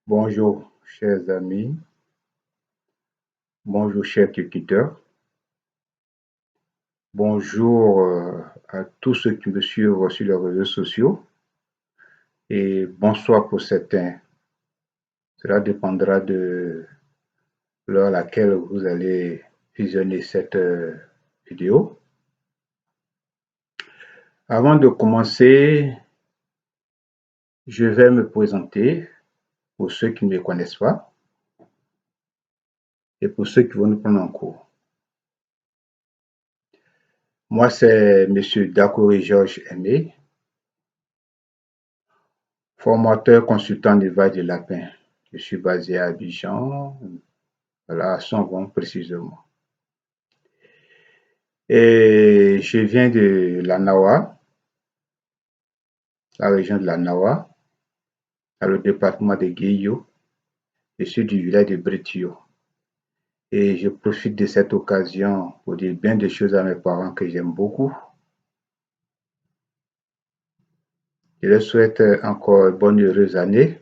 Bonjour, chers amis. Bonjour, chers tuteurs. Bonjour à tous ceux qui me suivent sur les réseaux sociaux. Et bonsoir pour certains. Cela dépendra de l'heure à laquelle vous allez visionner cette vidéo. Avant de commencer, je vais me présenter pour ceux qui ne me connaissent pas et pour ceux qui vont nous prendre en cours. Moi, c'est M. Dakouri Georges Aimé, formateur consultant d'élevage de lapins. Je suis basé à Abidjan, voilà, à Songon précisément. Et je viens de la Nawa, la région de la Nawa, dans le département de Guéyo. Je suis du village de Bretio. Et je profite de cette occasion pour dire bien des choses à mes parents que j'aime beaucoup. Je leur souhaite encore une bonne heureuse année.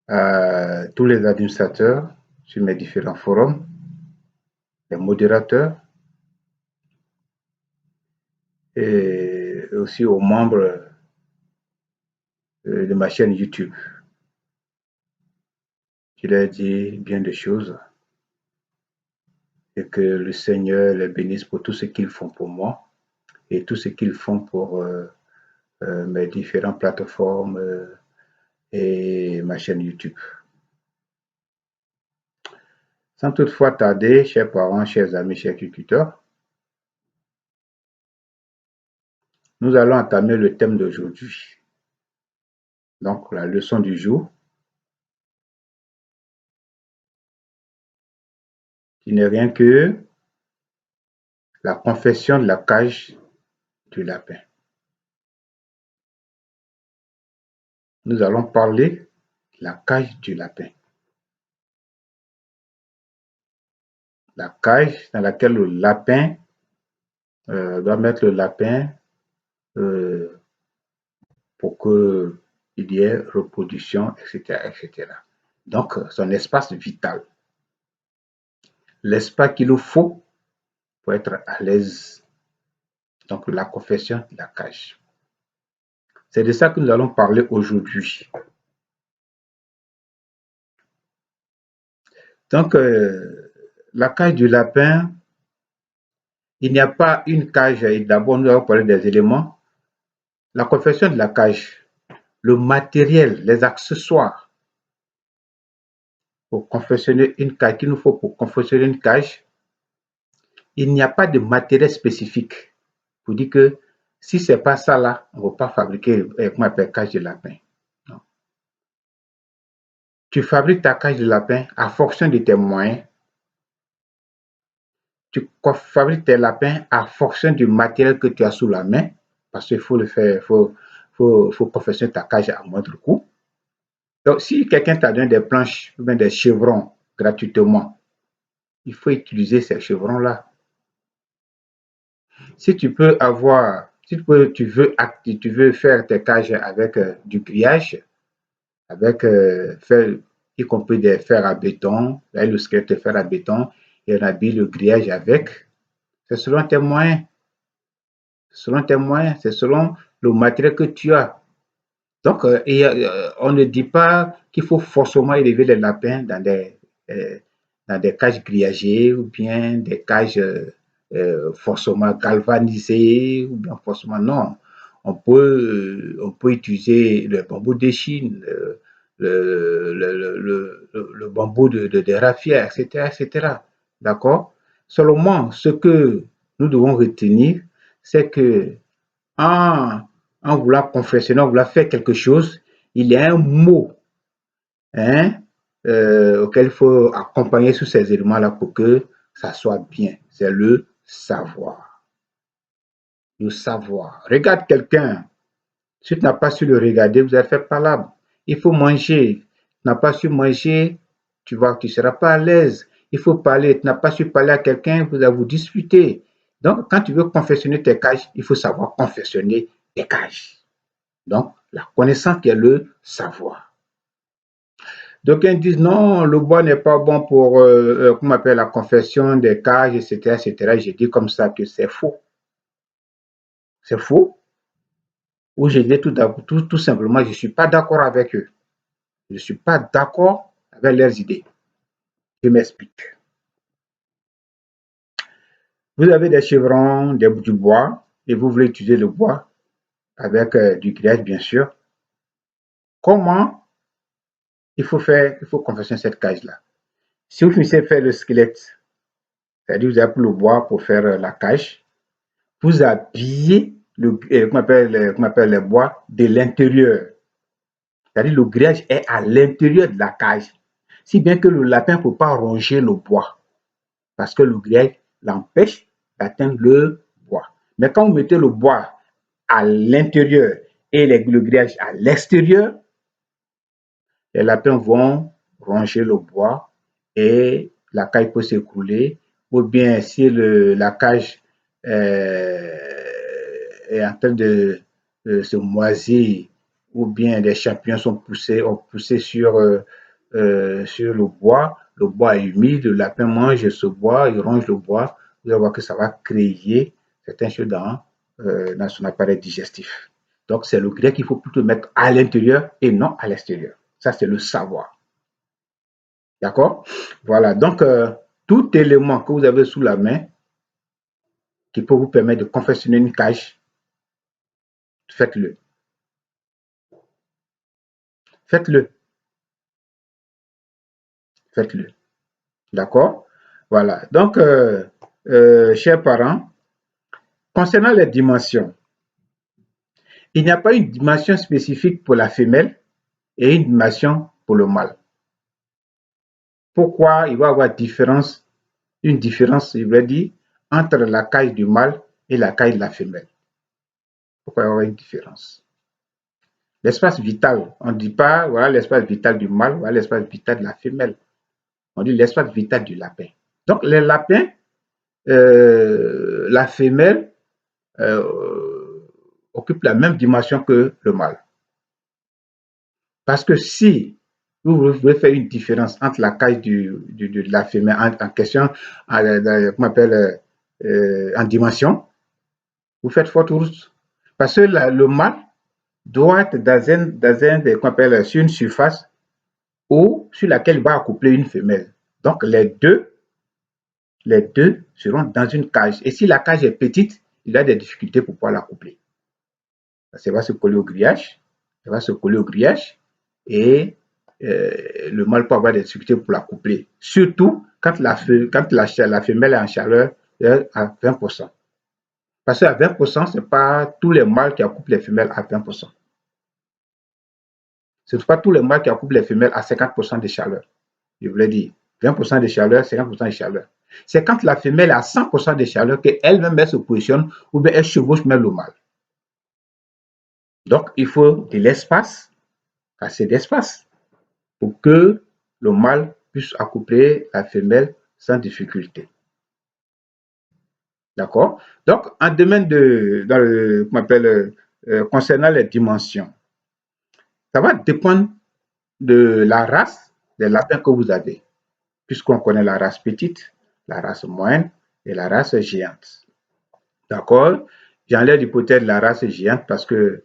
À tous les administrateurs sur mes différents forums, les modérateurs et aussi aux membres de ma chaîne YouTube. Je leur dis bien des choses et que le Seigneur les bénisse pour tout ce qu'ils font pour moi et tout ce qu'ils font pour mes différentes plateformes et ma chaîne YouTube. Sans toutefois tarder, chers parents, chers amis, chers tuteurs, nous allons entamer le thème d'aujourd'hui. Donc, la leçon du jour, qui n'est rien que la confession de la cage du lapin. Nous allons parler de la cage du lapin. La cage dans laquelle le lapin doit mettre le lapin pour qu'il y ait reproduction, etc., etc. Donc, son espace vital. L'espace qu'il nous faut pour être à l'aise. Donc, la confession de la cage. C'est de ça que nous allons parler aujourd'hui. Donc, la cage du lapin, il n'y a pas une cage. D'abord, nous allons parler des éléments. La confection de la cage, le matériel, les accessoires pour confectionner une cage, qu'il nous faut pour confectionner une cage, il n'y a pas de matériel spécifique pour dire que si ce n'est pas ça là, on ne va pas fabriquer comment on appelle cage de lapin. Non. Tu fabriques ta cage de lapin en fonction de tes moyens. Tu fabriques tes lapins en fonction du matériel que tu as sous la main, parce qu'il faut le faire, faut confectionner ta cage à moindre coût. Donc, si quelqu'un t'a donné des planches ou bien des chevrons gratuitement, il faut utiliser ces chevrons-là. Si tu peux avoir, si tu veux faire tes cages avec du grillage, avec y compris des fers à béton, le squelette de fer à béton, et on habille le grillage avec, c'est selon tes moyens. Selon tes moyens, c'est selon le matériel que tu as. Donc, on ne dit pas qu'il faut forcément élever les lapins dans des cages grillagées ou bien des cages forcément galvanisées ou bien forcément non. On peut utiliser le bambou de Chine, le bambou de raffia, etc., etc. D'accord? Seulement, ce que nous devons retenir, c'est que en voulant confessionner, en voulant faire quelque chose, il y a un mot auquel il faut accompagner tous ces éléments-là pour que ça soit bien. C'est le savoir. Le savoir. Regarde quelqu'un. Si tu n'as pas su le regarder, vous allez faire palabre. Il faut manger. Tu n'as pas su manger, tu ne seras pas à l'aise. Il faut parler. Tu n'as pas su parler à quelqu'un, vous allez vous disputer. Donc, quand tu veux confectionner tes cages, il faut savoir confectionner tes cages. Donc, la connaissance qui est le savoir. D'aucuns disent non, le bois n'est pas bon pour, comment on appelle, la confection des cages, etc., etc. J'ai dit comme ça que c'est faux. C'est faux. Ou j'ai dit tout simplement, je ne suis pas d'accord avec eux. Je ne suis pas d'accord avec leurs idées. Je m'explique. Vous avez des chevrons, du bois, et vous voulez utiliser le bois avec du grillage, bien sûr. Comment il faut confectionner cette cage-là? Si vous finissez de faire le squelette, c'est-à-dire vous avez pris le bois pour faire la cage, vous habillez comment appelle le bois de l'intérieur. C'est-à-dire le grillage est à l'intérieur de la cage. Si bien que le lapin ne peut pas ronger le bois. Parce que le grillage l'empêche d'atteindre le bois. Mais quand vous mettez le bois à l'intérieur et le grillage à l'extérieur, les lapins vont ronger le bois et la cage peut s'écrouler. Ou bien si la cage est en train de se moisir, ou bien des champignons ont poussé sur le bois est humide, le lapin mange ce bois, il ronge le bois, vous allez voir que ça va créer certaines choses dans son appareil digestif. Donc, c'est le grec qu'il faut plutôt mettre à l'intérieur et non à l'extérieur. Ça, c'est le savoir. D'accord? Voilà. Donc, tout élément que vous avez sous la main qui peut vous permettre de confectionner une cage, faites-le. Faites-le. Faites-le. D'accord? Voilà. Donc, chers parents, concernant les dimensions, il n'y a pas une dimension spécifique pour la femelle et une dimension pour le mâle. Pourquoi il va y avoir une différence, je vais dire, entre la cage du mâle et la cage de la femelle? Pourquoi il va y avoir une différence? L'espace vital, on ne dit pas voilà l'espace vital du mâle, voilà l'espace vital de la femelle. On dit l'espace vital du lapin. Donc, les lapins, la femelle occupe la même dimension que le mâle. Parce que si vous voulez faire une différence entre la cage de la femelle en question, comment appelle, en dimension, vous faites faute route. Parce que le mâle doit être qu'on appelle, sur une surface sur laquelle il va accoupler une femelle. Donc, les deux seront dans une cage. Et si la cage est petite, il a des difficultés pour pouvoir l'accoupler. Ça va se coller au grillage. Ça va se coller au grillage. Et le mâle peut avoir des difficultés pour l'accoupler. Surtout quand la femelle est en chaleur à 20%. Parce qu'à 20%, ce n'est pas tous les mâles qui accouplent les femelles à 20%. Ce n'est pas tous les mâles qui accouplent les femelles à 50% de chaleur. Je voulais dire 20% de chaleur, 50% de chaleur. C'est quand la femelle est à 100% de chaleur qu'elle-même se positionne ou bien elle chevauche même le mâle. Donc, il faut de l'espace, assez d'espace, pour que le mâle puisse accoupler la femelle sans difficulté. D'accord? Donc, en domaine concernant les dimensions, ça va dépendre de la race des lapins que vous avez, puisqu'on connaît la race petite, la race moyenne et la race géante. D'accord? J'enlève l'hypothèse de la race géante parce que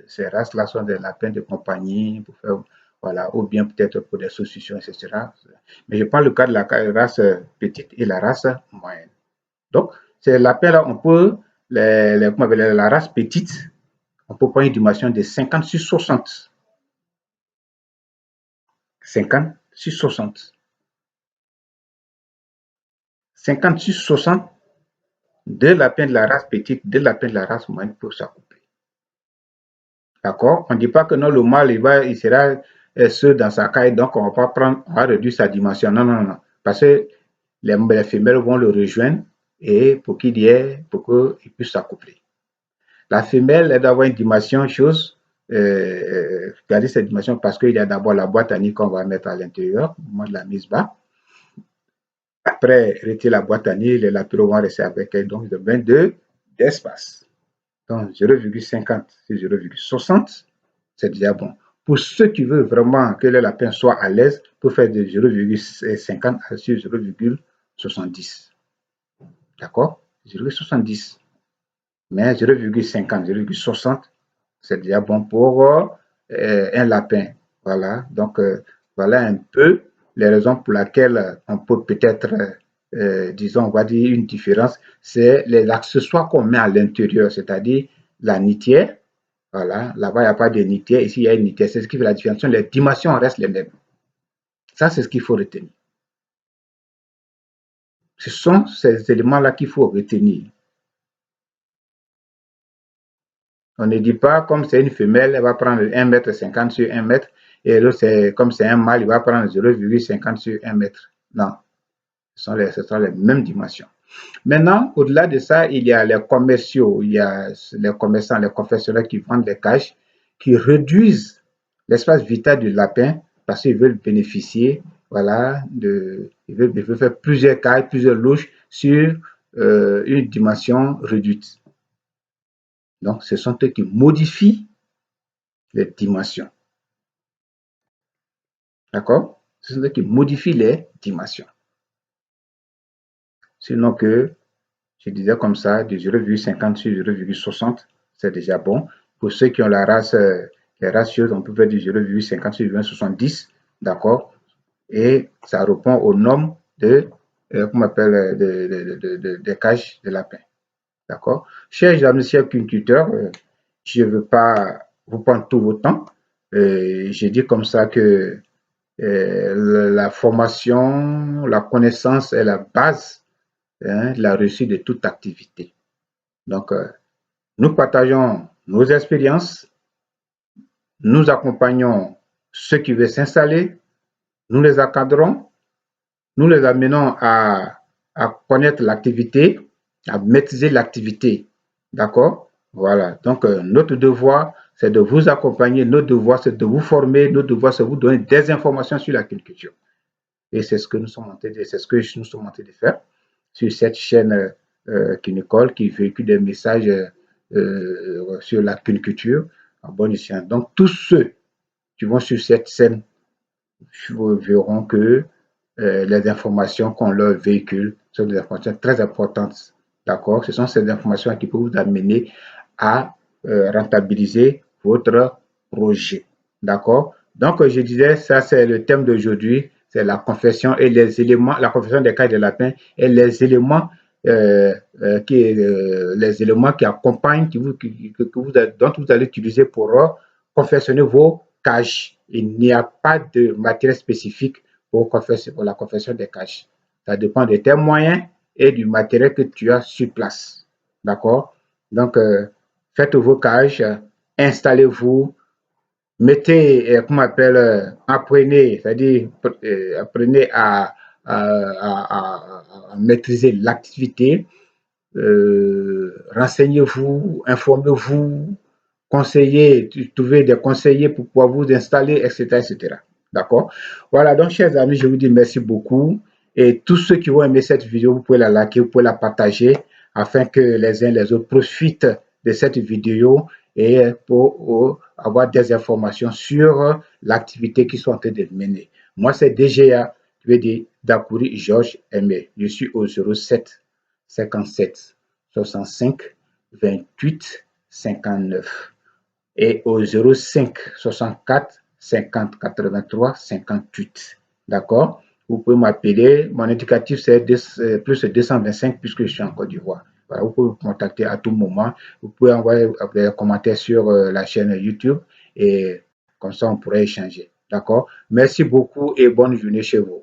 ces races-là sont des lapins de compagnie, pour faire, voilà, ou bien peut-être pour des saucissons, etc. Mais je prends le cas de la race petite et la race moyenne. Donc, ces lapins-là, on peut, la race petite, on peut prendre une dimension de 50 sur 60. 50 sur 60. 50 sur 60, deux lapins de la race petite, deux lapins de la race moyenne pour s'accoupler. D'accord? On ne dit pas que non, le mâle, il sera seul dans sa caille, donc on va réduire sa dimension. Non, non, non. Parce que les femelles vont le rejoindre et pour qu'il puisse s'accoupler. La femelle, elle doit avoir une dimension garder cette dimension parce qu'il y a d'abord la boîte à nid qu'on va mettre à l'intérieur, au moment de la mise bas. Après, retirer la boîte à nid, les latéraux vont rester avec elle, donc ils ont besoin d'espace. Donc 0,50 sur 0,60, c'est déjà bon. Pour ceux qui veulent vraiment que le lapin soit à l'aise, pour faire de 0,50 sur 0,70. D'accord? 0,70. Mais 0,50, 0,60, c'est déjà bon pour un lapin. Voilà. Donc, voilà un peu les raisons pour lesquelles on peut peut-être, disons, on va dire une différence. C'est les accessoires qu'on met à l'intérieur, c'est-à-dire la nitière. Voilà. Là-bas, il n'y a pas de nitière. Ici, il y a une nitière. C'est ce qui fait la différence. Les dimensions restent les mêmes. Ça, c'est ce qu'il faut retenir. Ce sont ces éléments-là qu'il faut retenir. On ne dit pas, comme c'est une femelle, elle va prendre 1,50 m sur 1 m, et l'autre, comme c'est un mâle, il va prendre 0,50 sur 1 m. Non, ce sont les mêmes dimensions. Maintenant, au-delà de ça, il y a les commerciaux, il y a les commerçants, les confectionneurs qui vendent des cages, qui réduisent l'espace vital du lapin parce qu'ils veulent bénéficier, voilà, ils veulent faire plusieurs cages, plusieurs louches sur une dimension réduite. Donc, ce sont eux qui modifient les dimensions. D'accord? Ce sont eux qui modifient les dimensions. Sinon que, je disais comme ça, de 0,50 sur 0,60, c'est déjà bon. Pour ceux qui ont la race, les ratios, on peut faire du 0,50 sur 0,70, d'accord? Et ça répond aux normes de, comment on appelle, des cages de lapin. D'accord? Chers amis apiculteurs, je ne veux pas vous prendre tout votre temps. J'ai dit comme ça que la formation, la connaissance est la base, hein, la réussite de toute activité. Donc, nous partageons nos expériences, nous accompagnons ceux qui veulent s'installer, nous les encadrons, nous les amenons à connaître l'activité, à maîtriser l'activité. D'accord? Voilà. Donc, notre devoir, c'est de vous accompagner. Notre devoir, c'est de vous former. Notre devoir, c'est de vous donner des informations sur l'agriculture. Et c'est ce que nous sommes en train de, c'est ce que nous sommes en train de faire sur cette chaîne Kinicole qui véhicule des messages sur l'agriculture en bonne escient. Donc, tous ceux qui vont sur cette scène verront que les informations qu'on leur véhicule sont des informations très importantes. D'accord? Ce sont ces informations qui peuvent vous amener à rentabiliser votre projet. D'accord? Donc, je disais, ça, c'est le thème d'aujourd'hui. C'est la confession et les éléments, la confession des cages de lapin et les éléments les éléments qui accompagnent, dont vous allez utiliser pour confectionner vos cages. Il n'y a pas de matériel spécifique pour la confection des cages. Ça dépend de tes moyens et du matériel que tu as sur place. D'accord? Donc, faites vos cages, installez-vous, mettez, comment on appelle, apprenez, c'est-à-dire apprenez à maîtriser l'activité, renseignez-vous, informez-vous, conseillez, trouvez des conseillers pour pouvoir vous installer, etc., etc. D'accord? Voilà, donc, chers amis, je vous dis merci beaucoup. Et tous ceux qui vont aimer cette vidéo, vous pouvez la liker, vous pouvez la partager afin que les uns et les autres profitent de cette vidéo et pour avoir des informations sur l'activité qu'ils sont en train de mener. Moi, c'est DGA, je veux dire Dakouri Georges Aimé. Je suis au 07 57 65 28 59 et au 05 64 50 83 58. D'accord? Vous pouvez m'appeler. Mon indicatif, c'est plus 225 puisque je suis en Côte d'Ivoire. Voilà, vous pouvez me contacter à tout moment. Vous pouvez envoyer des commentaires sur la chaîne YouTube et comme ça, on pourrait échanger. D'accord? Merci beaucoup et bonne journée chez vous.